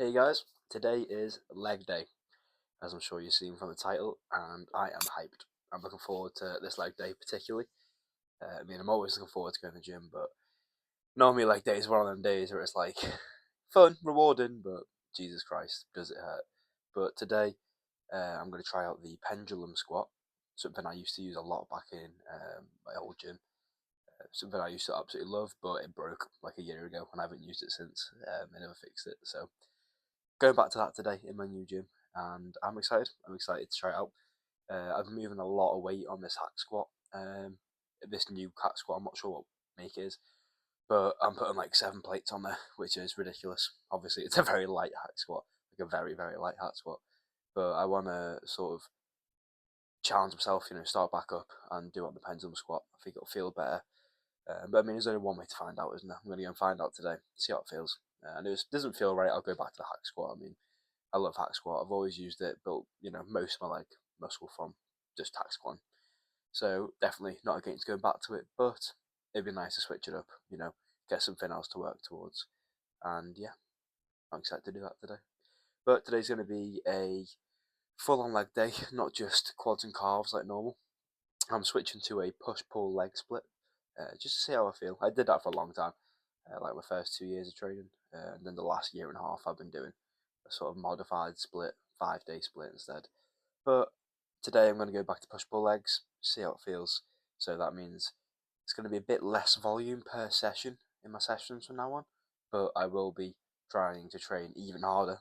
Hey guys, today is leg day, as I'm sure you've seen from the title, and I am hyped. I'm looking forward to this leg day particularly. I'm always looking forward to going to the gym, but normally leg day is one of them days where it's like fun, rewarding, but Jesus Christ, does it hurt. But today, I'm going to try out the pendulum squat, something I used to use a lot back in my old gym. Something I used to absolutely love, but it broke like a year ago, and I haven't used it since. They never fixed it, so going back to that today in my new gym, and I'm excited. I'm excited to try it out. I've been moving a lot of weight on this hack squat. This new hack squat, I'm not sure what make it is, but I'm putting like 7 plates on there, which is ridiculous. Obviously, it's a very light hack squat, like a very, very light hack squat. But I want to sort of challenge myself, start back up and do it on the pendulum squat. I think it'll feel better. But I mean, there's only one way to find out, isn't there? I'm going to go and find out today, see how it feels. And if it doesn't feel right, I'll go back to the hack squat. I mean, I love hack squat. I've always used it, built most of my leg muscle from just hack squatting. So definitely not against going back to it, but it'd be nice to switch it up. Get something else to work towards. And yeah, I'm excited to do that today. But today's going to be a full-on leg day, not just quads and calves like normal. I'm switching to a push-pull leg split, just to see how I feel. I did that for a long time, like my first 2 years of training, and then the last year and a half I've been doing a sort of modified split, 5-day split instead. But today I'm going to go back to push-pull legs, see how it feels. So that means it's going to be a bit less volume per session in my sessions from now on, but I will be trying to train even harder,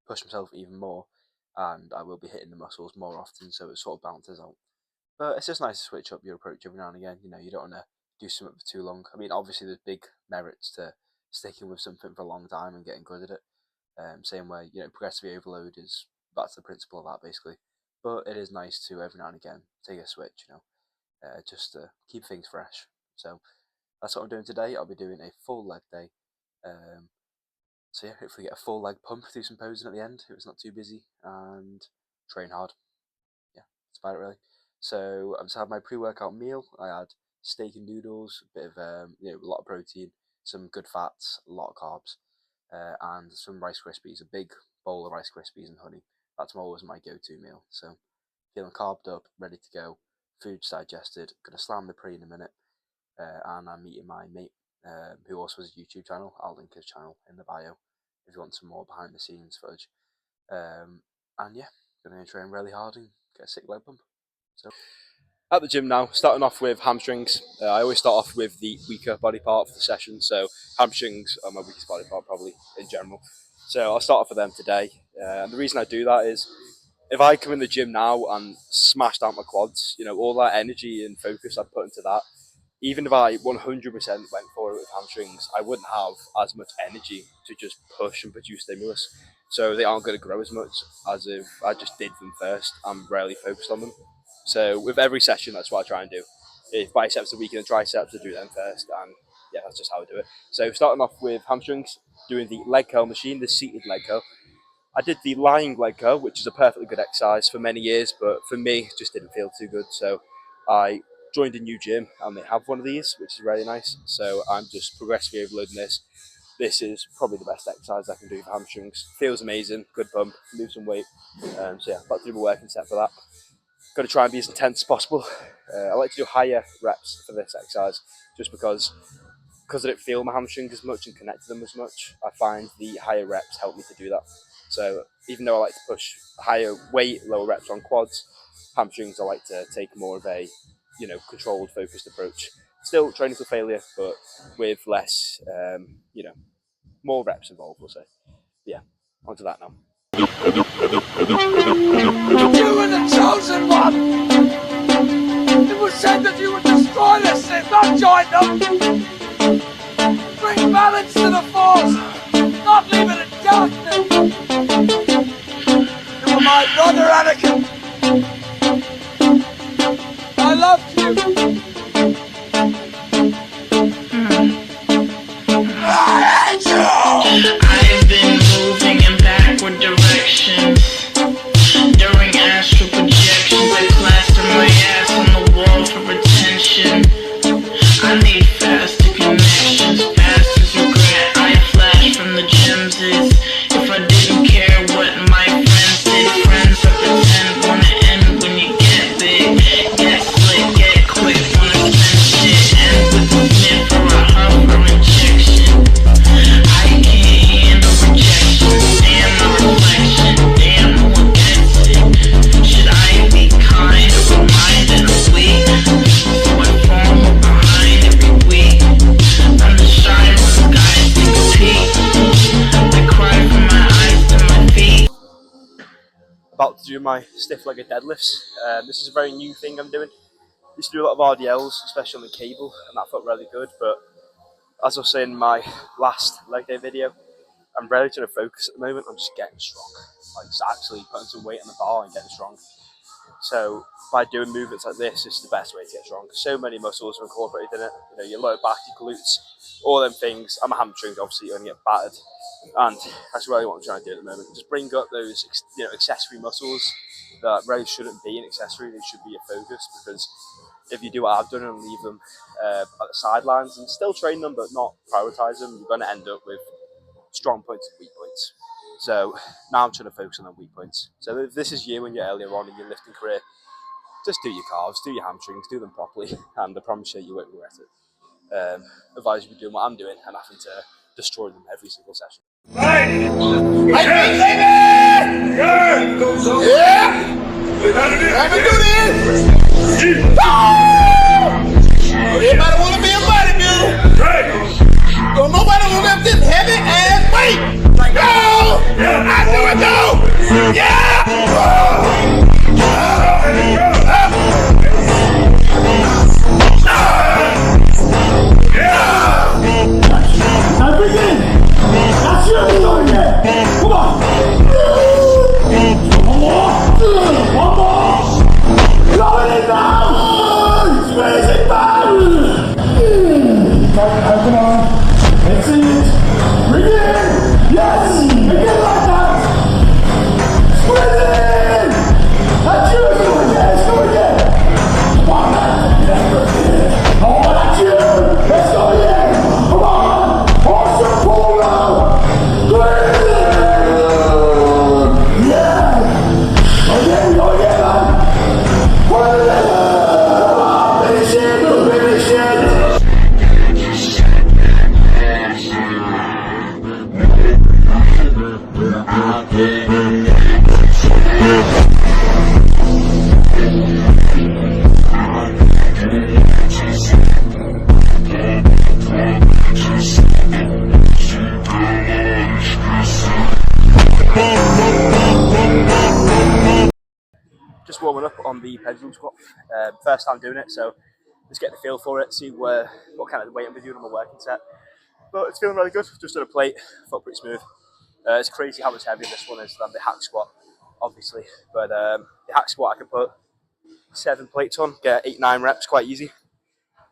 push myself even more, and I will be hitting the muscles more often, so it sort of balances out. But it's just nice to switch up your approach every now and again. You don't want to do something for too long. I mean, obviously there's big merits to sticking with something for a long time and getting good at it. Same way, progressive overload that's the principle of that basically. But it is nice to every now and again take a switch, just to keep things fresh. So that's what I'm doing today. I'll be doing a full leg day. So yeah, hopefully get a full leg pump, do some posing at the end if it's not too busy, and train hard. Yeah, that's about it really. So I just had my pre-workout meal. I had steak and noodles, a bit of a lot of protein, some good fats, a lot of carbs, and some Rice Krispies, a big bowl of Rice Krispies and honey. That's always my go-to meal. So feeling carved up, ready to go, food's digested. Gonna slam the pre in a minute, and I'm meeting my mate, who also has a YouTube channel. I'll link his channel in the bio if you want some more behind-the-scenes footage. And yeah, gonna train really hard and get a sick leg pump. So at the gym now, starting off with hamstrings. I always start off with the weaker body part for the session, so hamstrings are my weakest body part probably in general. So I'll start off with them today. And the reason I do that is if I come in the gym now and smashed out my quads, all that energy and focus I put into that, even if I 100% went for it with hamstrings, I wouldn't have as much energy to just push and produce stimulus. So they aren't going to grow as much as if I just did them first. I'm rarely focused on them. So with every session, that's what I try and do. If biceps are weaker than triceps, I do them first. And yeah, that's just how I do it. So starting off with hamstrings, doing the leg curl machine, the seated leg curl. I did the lying leg curl, which is a perfectly good exercise for many years, but for me, it just didn't feel too good. So I joined a new gym and they have one of these, which is really nice. So I'm just progressively overloading this. This is probably the best exercise I can do for hamstrings. Feels amazing, good pump, move some weight. So yeah, about to do my working set for that. Got to try and be as intense as possible. I like to do higher reps for this exercise just because I don't feel my hamstrings as much and connect to them as much. I find the higher reps help me to do that. So even though I like to push higher weight, lower reps on quads, hamstrings I like to take more of a controlled, focused approach. Still training for failure, but with less, more reps involved, we'll say. Yeah, onto that now. You were the chosen one! It was said that you would destroy the Sith, not join them! Bring balance to the Force, not leave it in darkness! You were my brother, Anakin! I loved you! I hate you! I've been moving in backward directions. During astral projections, I plaster my ass on the wall for attention. I need faster connections, fast as regret. I flash from the gems. doing my stiff-legged deadlifts. This is a very new thing I'm doing. I used to do a lot of RDLs, especially on the cable, and that felt really good. But as I was saying in my last leg day video, I'm really trying to focus at the moment on just getting strong. Like just actually putting some weight on the bar and getting strong. So by doing movements like this is the best way to get strong. So many muscles are incorporated in it. You know, your lower back, your glutes, all them things. I'm a hamstring, obviously, you're going to get battered. And that's really what I'm trying to do at the moment. Just bring up those, accessory muscles that really shouldn't be an accessory. They should be a focus, because if you do what I've done and leave them at the sidelines and still train them but not prioritise them, you're going to end up with strong points and weak points. So now I'm trying to focus on the weak points. So if this is you when you're earlier on in your lifting career, just do your calves, do your hamstrings, do them properly, and I promise you won't regret it. Advise you be doing what I'm doing and having to destroy them every single session. Hey, baby! Yeah! Let me do this! Everybody wanna be a bodybuilder? Don't nobody wanna lift this heavy ass weight! Go! I do it though! Yeah! Just warming up on the pendulum squat. First time doing it, so just getting a feel for it, see what kind of weight I'm doing on my working set. But it's feeling really good. Just on a plate, felt pretty smooth. It's crazy how much heavier this one is than the hack squat, obviously. But the hack squat I can put 7 plates on, get 8-9 reps quite easy.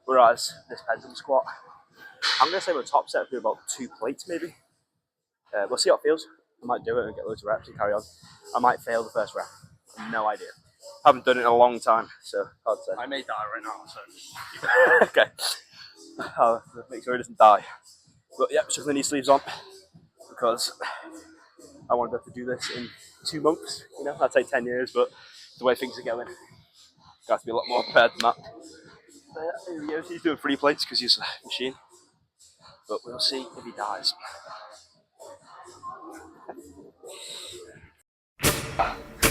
Whereas this pendulum squat, I'm going to say my top set will do about 2 plates maybe. We'll see how it feels. I might do it and get loads of reps and carry on. I might fail the first rep. No idea. Haven't done it in a long time, so hard to say. I may die right now, so okay. I'll make sure he doesn't die. But yeah, chucking the knee sleeves on because I wanted to do this in 2 months. You know, that'd take 10 years, but the way things are going, got to be a lot more prepared than that. But yeah, here he goes. He's doing 3 plates because he's a machine. But we'll see if he dies.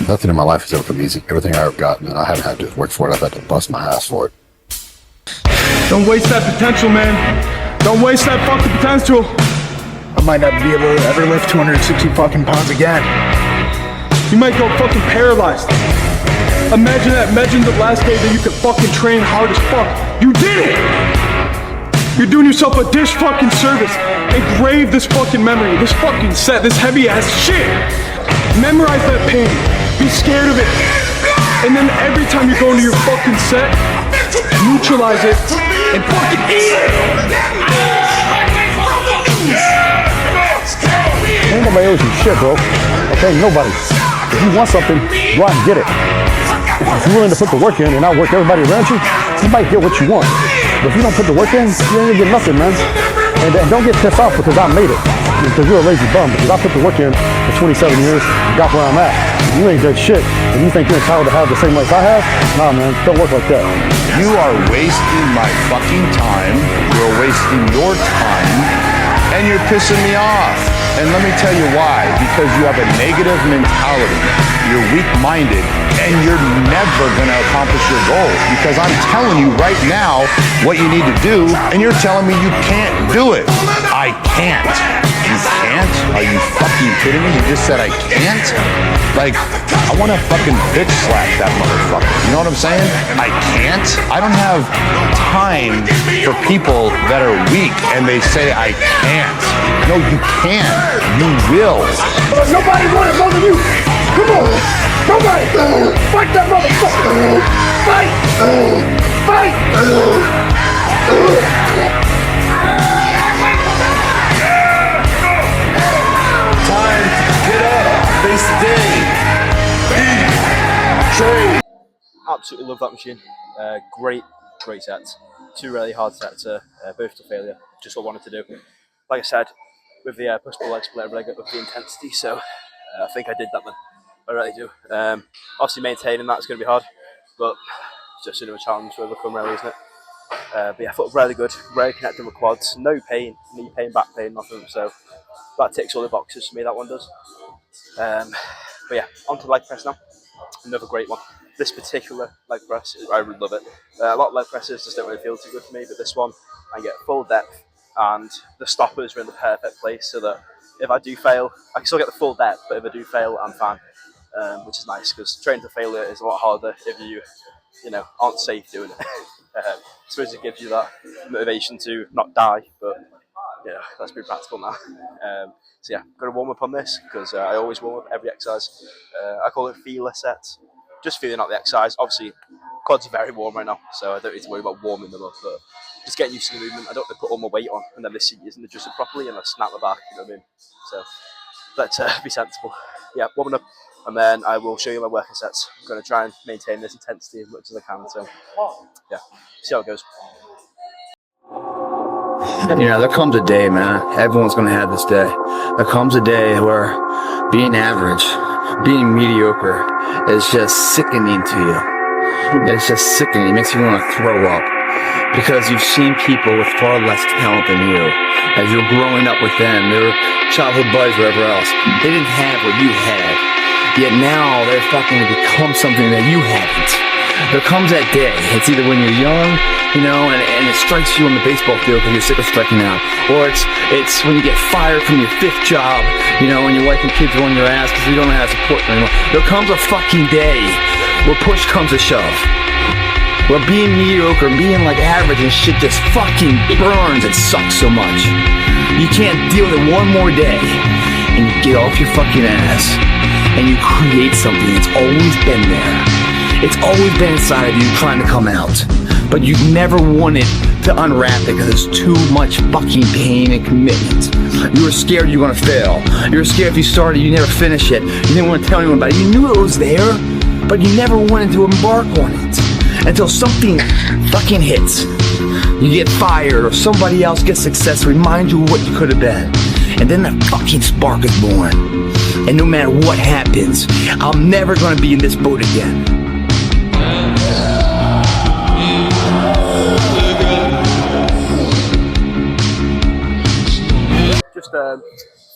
Nothing in my life has ever come easy. Everything I've gotten, and I haven't had to work for it. I've had to bust my ass for it. Don't waste that potential, man. Don't waste that fucking potential. I might not be able to ever lift 260 fucking pounds again. You might go fucking paralyzed. Imagine that. Imagine the last day that you could fucking train hard as fuck. You did it! You're doing yourself a dish fucking service. Engrave this fucking memory, this fucking set, this heavy ass shit. Memorize that pain. Be scared of it. And then every time you go into your fucking set, neutralize it and fucking eat it! Ain't nobody owes you shit, bro. Okay, nobody. If you want something, go out and get it. If you're willing to put the work in and outwork everybody around you, you might get what you want. But if you don't put the work in, you ain't gonna get nothing, man. And don't get pissed off because I made it. Because you're a lazy bum. Because I put the work in for 27 years and got where I'm at. You ain't done shit. And you think you're entitled to have the same life I have? Nah, man. Don't work like that. You are wasting my fucking time. You're wasting your time. And you're pissing me off. And let me tell you why. Because you have a negative mentality. You're weak-minded. And you're never going to accomplish your goal. Because I'm telling you right now what you need to do. And you're telling me you can't do it. I can't. You can't? Are you fucking kidding me? You just said I can't? Like, I want to fucking bitch slap that motherfucker. You know what I'm saying? I can't? I don't have time for people that are weak and they say I can't. No, you can. You will. Nobody wanted more than you. Come on. Nobody. Fight that motherfucker. Fight. Fight. Time to get up. Face the day. Trade. Absolutely love that machine. Great sets. 2 really hard sets, both to failure. Just what I wanted to do. Like I said, with the push-pull leg split, I really got with the intensity, so I think I did that, man. I really do. Obviously, maintaining that's going to be hard, but it's just another challenge to overcome, really, isn't it? But yeah, I thought really good. Really connecting with quads. No pain, knee pain, back pain, nothing. So that ticks all the boxes for me, that one does. But yeah, on to leg press now. Another great one. This particular leg press, I really love it. A lot of leg presses just don't really feel too good for me, but this one, I get full depth and the stoppers are in the perfect place so that if I do fail, I can still get the full depth, but if I do fail, I'm fine, which is nice because training to failure is a lot harder if you aren't safe doing it. I suppose it gives you that motivation to not die, but yeah, let's be practical now. So yeah, got to warm up on this because I always warm up every exercise. I call it feeler sets. Just feeling out the exercise. Obviously, quads are very warm right now, so I don't need to worry about warming them up, but just getting used to the movement. I don't have to put all my weight on, and then this seat isn't adjusted properly, and I snap my back, you know what I mean? So let's be sensible. Yeah, warming up, and then I will show you my working sets. I'm going to try and maintain this intensity as much as I can, so yeah, see how it goes. There comes a day, man. Everyone's going to have this day. There comes a day where being average, being mediocre is just sickening to you. It's just sickening. It makes you want to throw up. Because you've seen people with far less talent than you. As you're growing up with them, their childhood buddies, whatever else. They didn't have what you had. Yet now they're fucking to become something that you haven't. There comes that day. It's either when you're young, and it strikes you on the baseball field because you're sick of striking out. Or it's when you get fired from your 5th job, and your wife and kids are on your ass because you don't know how to support them anymore. There comes a fucking day where push comes to shove. Where being mediocre, being like average and shit just fucking burns and sucks so much. You can't deal with it one more day. And you get off your fucking ass. And you create something that's always been there. It's always been inside of you trying to come out. But you've never wanted to unwrap it because there's too much fucking pain and commitment. You were scared you were gonna fail. You were scared if you started, you never finish it. You didn't want to tell anyone about it. You knew it was there, but you never wanted to embark on it. Until something fucking hits. You get fired or somebody else gets success, remind you of what you could have been. And then that fucking spark is born. And no matter what happens, I'm never gonna be in this boat again. Just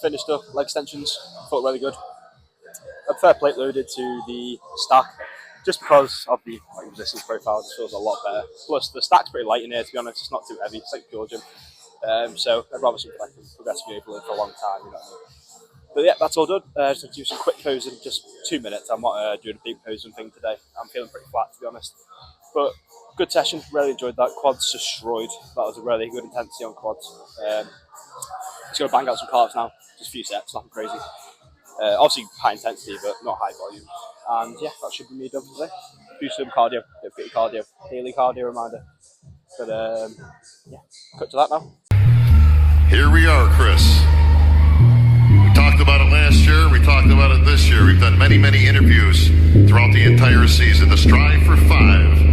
finished up leg extensions, felt really good. I prefer plate loaded to the stack, just because of the resistance profile. It just feels a lot better. Plus the stack's pretty light in here, to be honest. It's not too heavy, it's like pure gym. So I'd rather something I can progressively overload for a long time, you know what I mean? But yeah, that's all done. Just have to do some quick posing, just 2 minutes. I'm not doing a big posing thing today. I'm feeling pretty flat, to be honest. But good session, really enjoyed that. Quads destroyed. That was a really good intensity on quads. Just going to bang out some carbs now, just a few sets, nothing crazy. Obviously high intensity, but not high volume. And yeah, that should be me done for today. Do some cardio, do a bit of cardio, daily cardio reminder. But yeah, cut to that now. Here we are, Chris. We talked about it last year, we talked about it this year. We've done many, many interviews throughout the entire season. The Strive for 5